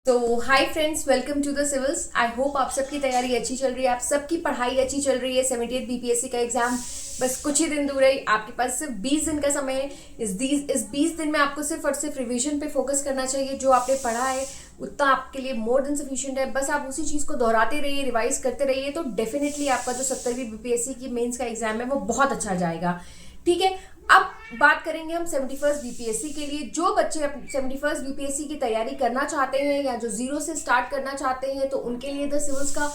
तो hi friends, welcome to the civils. I hope आप सबकी तैयारी अच्छी चल रही है, आप सबकी पढ़ाई अच्छी चल रही है। 78 बीपीएससी का एग्जाम बस कुछ ही दिन दूर है। आपके पास सिर्फ 20 दिन का समय है। इस 20 दिन में आपको सिर्फ और सिर्फ रिवीजन पे फोकस करना चाहिए। जो आपने पढ़ा है उतना आपके लिए मोर देन सफिशिएंट है। बस आप उसी चीज़ को दोहराते रहिए, रिवाइज करते रहिए, तो डेफिनेटली आपका जो 70वीं बीपीएससी की मेंस का एग्जाम है वो बहुत अच्छा जाएगा। ठीक है, अब बात करेंगे हम 71st बीपीएससी के लिए। जो बच्चे 71st बीपीएससी की तैयारी करना चाहते हैं या जो जीरो से स्टार्ट करना चाहते हैं, तो उनके लिए द सिविल्स का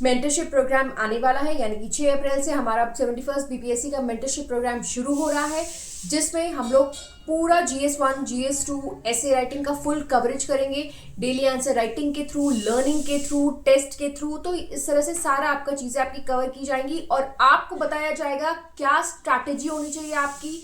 मेंटरशिप प्रोग्राम आने वाला है। यानी कि 6 अप्रैल से हमारा 71st बीपीएससी का मेंटरशिप प्रोग्राम शुरू हो रहा है, जिसमें हम लोग पूरा GS1 GS2 ऐसे राइटिंग का फुल कवरेज करेंगे। डेली आंसर राइटिंग के थ्रू, लर्निंग के थ्रू, टेस्ट के थ्रू, तो इस तरह से सारा आपका चीज़ें आपकी कवर की जाएंगी और आपको बताया जाएगा क्या स्ट्रैटेजी होनी चाहिए आपकी,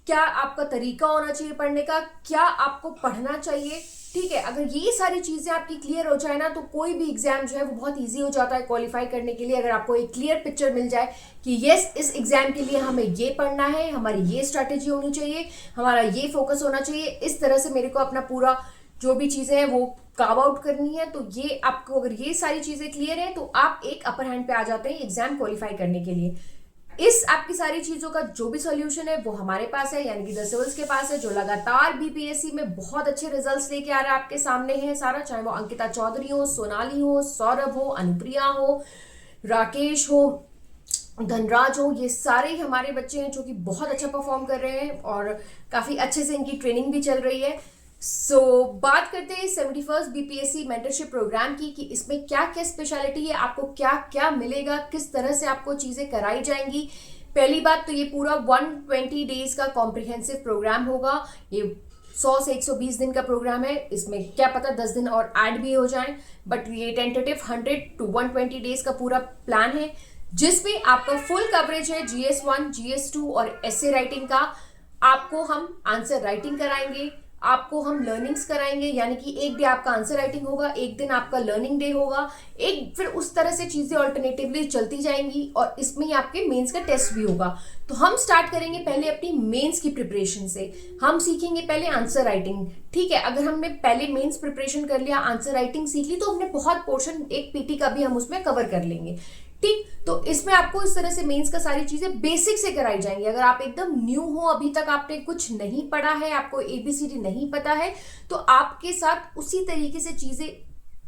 क्या आपका तरीका होना चाहिए पढ़ने का, क्या आपको पढ़ना चाहिए। ठीक है, अगर ये सारी चीज़ें आपकी क्लियर हो जाए ना, तो कोई भी एग्जाम जो है वो बहुत इजी हो जाता है क्वालिफाई करने के लिए। अगर आपको एक क्लियर पिक्चर मिल जाए कि यस, इस एग्जाम के लिए हमें ये पढ़ना है, हमारी ये स्ट्रैटेजी होनी चाहिए, हमारा ये फोकस होना चाहिए, इस तरह से मेरे को अपना पूरा जो भी चीज़ें हैं वो कार्व आउट करनी है, तो ये आपको अगर ये सारी चीज़ें क्लियर है तो आप एक अपर हैंड पे आ जाते हैं एग्जाम क्वालिफाई करने के लिए। इस आपकी सारी चीजों का जो भी सॉल्यूशन है वो हमारे पास है, यानी कि द सिविल्स के पास है, जो लगातार बीपीएससी में बहुत अच्छे रिजल्ट्स लेके आ रहा है आपके सामने है सारा। चाहे वो अंकिता चौधरी हो, सोनाली हो, सौरभ हो, अनुप्रिया हो, राकेश हो, धनराज हो, ये सारे ही हमारे बच्चे हैं जो कि बहुत अच्छा परफॉर्म कर रहे हैं और काफी अच्छे से इनकी ट्रेनिंग भी चल रही है। बात करते हैं 71st बीपीएससी मेंटरशिप प्रोग्राम की कि इसमें क्या क्या स्पेशलिटी है, आपको क्या क्या मिलेगा, किस तरह से आपको चीजें कराई जाएंगी। पहली बात तो ये पूरा 120 डेज का कॉम्प्रिहेंसिव प्रोग्राम होगा। ये 100 से 120 दिन का प्रोग्राम है। इसमें क्या पता 10 दिन और ऐड भी हो जाएं, बट ये टेंटेटिव 100 to 120 डेज का पूरा प्लान है, जिसमें आपका फुल कवरेज है GS1 GS2 और ऐसे राइटिंग का। आपको हम आंसर राइटिंग कराएंगे, आपको हम लर्निंग्स कराएंगे, यानी कि एक डे आपका आंसर राइटिंग होगा, एक दिन आपका लर्निंग डे होगा, एक फिर उस तरह से चीजें ऑल्टरनेटिवली चलती जाएंगी और इसमें ही आपके मेंस का टेस्ट भी होगा। तो हम स्टार्ट करेंगे पहले अपनी मेंस की प्रिपरेशन से। हम सीखेंगे पहले आंसर राइटिंग। ठीक है, अगर हमने पहले मेंस प्रिपरेशन कर लिया, आंसर राइटिंग सीख ली, तो हमने बहुत पोर्शन एक पीटी का भी हम उसमें कवर कर लेंगे। ठीक, तो इसमें आपको इस तरह से मेंस का सारी चीजें बेसिक से कराई जाएंगी। अगर आप एकदम न्यू हो, अभी तक आपने कुछ नहीं पढ़ा है, आपको ABCD नहीं पता है, तो आपके साथ उसी तरीके से चीजें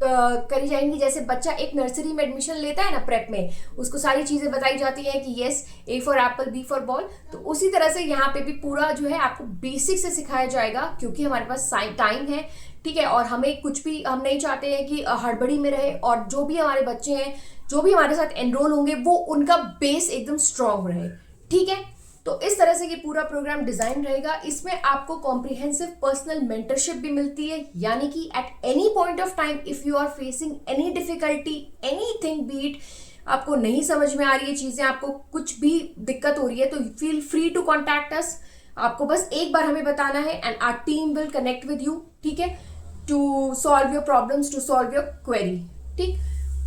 करी जाएंगी जैसे बच्चा एक नर्सरी में एडमिशन लेता है ना, प्रेप में, उसको सारी चीजें बताई जाती हैं कि yes, A for Apple, B for ball. तो उसी तरह से यहाँ पे भी पूरा जो है आपको बेसिक से सिखाया जाएगा, क्योंकि हमारे पास टाइम है। ठीक है, और हमें कुछ भी, हम नहीं चाहते हैं कि हड़बड़ी में रहे, और जो भी हमारे बच्चे हैं, जो भी हमारे साथ एनरोल होंगे, वो उनका बेस एकदम स्ट्रांग रहे। ठीक है, तो इस तरह से ये पूरा प्रोग्राम डिजाइन रहेगा। इसमें आपको कॉम्प्रिहेंसिव पर्सनल मेंटरशिप भी मिलती है, यानी कि at any point of time if you are facing any difficulty, anything but, आपको नहीं समझ में आ रही है चीजें, आपको कुछ भी दिक्कत हो रही है, तो feel free to contact us. आपको बस एक बार हमें बताना है and our team will connect with you. ठीक है, to solve your problems, to solve your query. ठीक,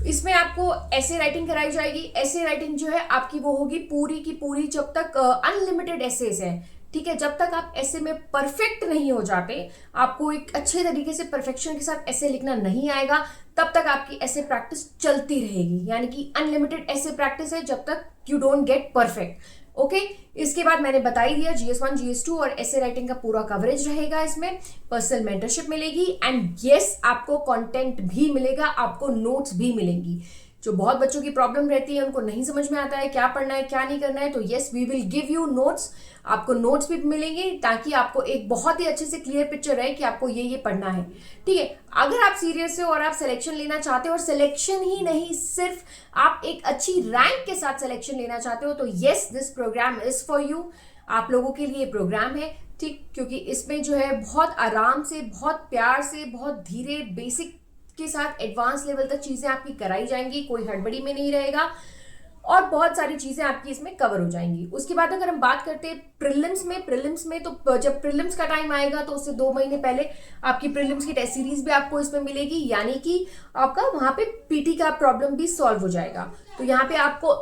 इसमें आपको ऐसे राइटिंग कराई जाएगी। ऐसे राइटिंग जो है आपकी वो होगी पूरी की पूरी, जब तक अनलिमिटेड एसेज है। ठीक है, जब तक आप ऐसे में परफेक्ट नहीं हो जाते, आपको एक अच्छे तरीके से परफेक्शन के साथ ऐसे लिखना नहीं आएगा, तब तक आपकी ऐसे प्रैक्टिस चलती रहेगी। यानी कि अनलिमिटेड ऐसे प्रैक्टिस है जब तक you don't get perfect. Okay, इसके बाद मैंने बता ही दिया GS1 GS2 और ऐसे राइटिंग का पूरा कवरेज रहेगा। इसमें पर्सनल मेंटरशिप मिलेगी एंड यस, आपको कंटेंट भी मिलेगा, आपको नोट्स भी मिलेंगी। जो बहुत बच्चों की प्रॉब्लम रहती है, उनको नहीं समझ में आता है क्या पढ़ना है क्या नहीं करना है, तो yes, we will give you notes. आपको नोट्स भी मिलेंगे ताकि आपको एक बहुत ही अच्छे से क्लियर पिक्चर रहे कि आपको ये पढ़ना है। ठीक है, अगर आप सीरियस हो और आप सिलेक्शन लेना चाहते हो, और सिलेक्शन ही नहीं, सिर्फ आप एक अच्छी रैंक के साथ सिलेक्शन लेना चाहते हो, तो yes, this programme is for you. आप लोगों के लिए प्रोग्राम है। ठीक, क्योंकि इसमें जो है बहुत आराम से, बहुत प्यार से, बहुत धीरे, बेसिक के साथ एडवांस लेवल तक चीजें आपकी कराई जाएंगी, कोई हड़बड़ी में नहीं रहेगा और बहुत सारी चीजें आपकी इसमें कवर हो जाएंगी। उसके बाद अगर हम बात करते हैं प्रीलिम्स में, तो जब प्रीलिम्स का टाइम आएगा तो उससे 2 महीने पहले आपकी प्रीलिम्स की टेस्ट सीरीज भी आपको इसमें मिलेगी, यानी कि आपका वहां पे पीटी का प्रॉब्लम भी सॉल्व हो जाएगा। तो यहाँ पे आपको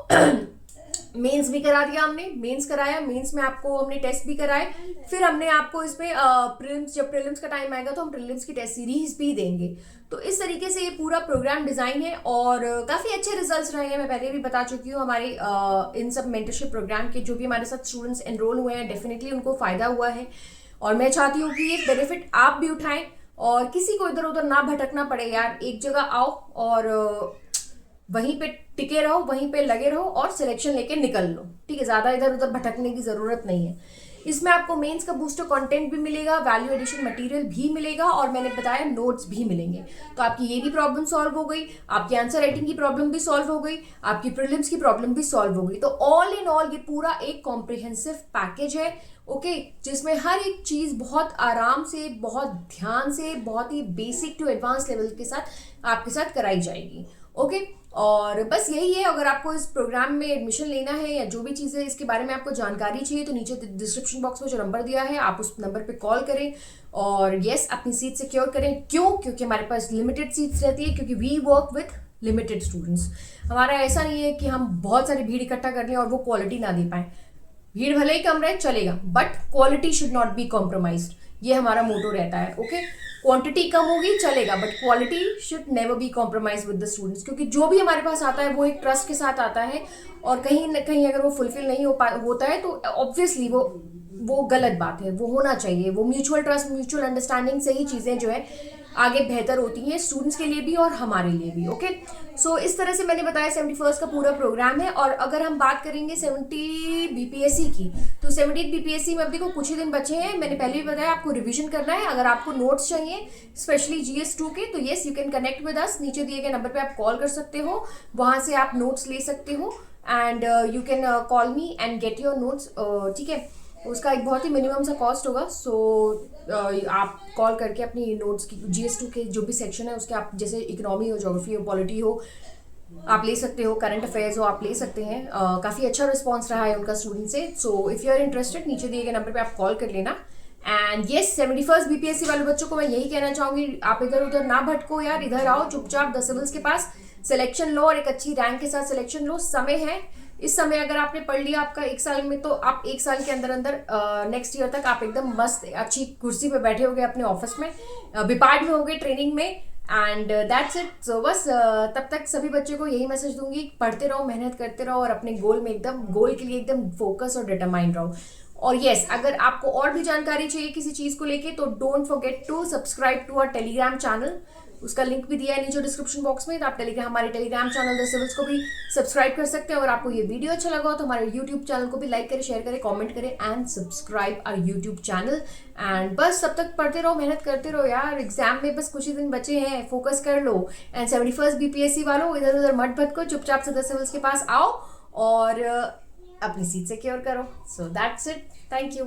मेंस भी करा दिया हमने, मेंस कराया, मेंस में आपको हमने टेस्ट भी कराए, फिर हमने आपको इसमें प्रीलिम्स, जब प्रीलिम्स का टाइम आएगा तो हम प्रीलिम्स की टेस्ट सीरीज भी देंगे। तो इस तरीके से ये पूरा प्रोग्राम डिजाइन है और काफी अच्छे रिजल्ट्स रहे हैं। मैं पहले भी बता चुकी हूँ हमारे इन सब मेंटरशिप प्रोग्राम के जो भी हमारे साथ स्टूडेंट्स एनरोल हुए हैं, डेफिनेटली उनको फायदा हुआ है और मैं चाहती हूँ कि ये बेनिफिट आप भी उठाएं और किसी को इधर उधर ना भटकना पड़े यार। एक जगह आओ और वहीं पे टिके रहो, वहीं पे लगे रहो और सिलेक्शन लेके निकल लो, ठीक है। ज्यादा इधर उधर भटकने की जरूरत नहीं है। इसमें आपको मेंस का बूस्टर कंटेंट भी मिलेगा, वैल्यू एडिशन मटेरियल भी मिलेगा और मैंने बताया नोट्स भी मिलेंगे। तो आपकी ये भी प्रॉब्लम सॉल्व हो गई, आपकी आंसर राइटिंग की प्रॉब्लम भी सॉल्व हो गई, आपकी प्रीलिम्स की प्रॉब्लम भी सॉल्व हो गई। तो ऑल इन ऑल ये पूरा एक कॉम्प्रिहेंसिव पैकेज है, ओके, जिसमें हर एक चीज बहुत आराम से, बहुत ध्यान से, बहुत ही बेसिक टू एडवांस लेवल के साथ आपके साथ कराई जाएगी, ओके। और बस यही है। अगर आपको इस प्रोग्राम में एडमिशन लेना है या जो भी चीज़ें इसके बारे में आपको जानकारी चाहिए तो नीचे डिस्क्रिप्शन बॉक्स में जो नंबर दिया है आप उस नंबर पे कॉल करें और यस अपनी सीट सिक्योर करें। क्यों? क्योंकि हमारे पास लिमिटेड सीट्स रहती है, क्योंकि we work with limited students. हमारा ऐसा नहीं है कि हम बहुत सारी भीड़ इकट्ठा कर लें और वो क्वालिटी ना दे पाए। भीड़ भले ही कम रहे चलेगा but quality should not be compromised, ये हमारा मोटो रहता है, ओके। क्वांटिटी कम होगी चलेगा but quality should never be compromise with the students, क्योंकि जो भी हमारे पास आता है वो एक ट्रस्ट के साथ आता है और कहीं ना कहीं अगर वो फुलफिल नहीं होता है तो ऑब्वियसली वो गलत बात है। वो होना चाहिए, वो म्यूचुअल ट्रस्ट, म्यूचुअल अंडरस्टैंडिंग से ही चीज़ें जो है आगे बेहतर होती हैं स्टूडेंट्स के लिए भी और हमारे लिए भी, ओके। सो इस तरह से मैंने बताया 71st का पूरा प्रोग्राम है। और अगर हम बात करेंगे 70 बीपीएससी की, तो 70 बीपीएससी में अब देखो कुछ ही दिन बचे हैं। मैंने पहले भी बताया आपको रिवीजन करना है। अगर आपको नोट्स चाहिए स्पेशली GS2 के तो yes you can connect with us, नीचे दिए गए नंबर पे आप कॉल कर सकते हो, वहां से आप नोट्स ले सकते हो and you can call me and get your notes, ठीक है। उसका एक बहुत ही मिनिमम सा कॉस्ट होगा। सो आप कॉल करके अपनी नोट्स की GS2 के जो भी सेक्शन है उसके आप जैसे इकोनॉमी हो, ज्योग्राफी हो, पॉलिटी हो आप ले सकते हो, करंट अफेयर्स हो आप ले सकते हैं। काफ़ी अच्छा रिस्पॉन्स रहा है उनका स्टूडेंट से। So if you are interested नीचे दिए गए नंबर पे आप कॉल कर लेना। एंड येस 71st बीपीएससी वाले बच्चों को मैं यही कहना चाहूँगी, आप इधर उधर ना भटको यार, इधर आओ चुपचाप द सिविल्स के पास, सिलेक्शन लो और एक अच्छी रैंक के साथ सिलेक्शन लो। समय है, इस समय अगर आपने पढ़ लिया आपका 1 साल में तो आप 1 साल के अंदर अंदर नेक्स्ट ईयर तक आप एकदम मस्त अच्छी कुर्सी पे बैठे होगे अपने ऑफिस में, बिपार्ट में होगे ट्रेनिंग में एंड दैट्स इट। सो बस तब तक सभी बच्चों को यही मैसेज दूंगी, पढ़ते रहो, मेहनत करते रहो और अपने गोल में एकदम, गोल के लिए एकदम फोकस और डिटरमाइंड रहो। और यस अगर आपको और भी जानकारी चाहिए किसी चीज़ को लेके तो don't forget to subscribe to our Telegram channel, उसका लिंक भी दिया है नीचे डिस्क्रिप्शन बॉक्स में। तो आप हमारे टेलीग्राम चैनल द सिविल्स को भी सब्सक्राइब कर सकते हैं। अगर आपको ये वीडियो अच्छा लगा हो तो हमारे यूट्यूब चैनल को भी लाइक करें, शेयर करें, कमेंट करें and subscribe our YouTube channel. And बस तब तक पढ़ते रहो, मेहनत करते रहो यार, एग्जाम में बस कुछ ही दिन बचे हैं, फोकस कर लो। एंड 71st बीपीएससी वालों इधर उधर मत भटको, चुपचाप से द सिविल्स के पास आओ और अपनी सीट सिक्योर करो। So that's it, thank you.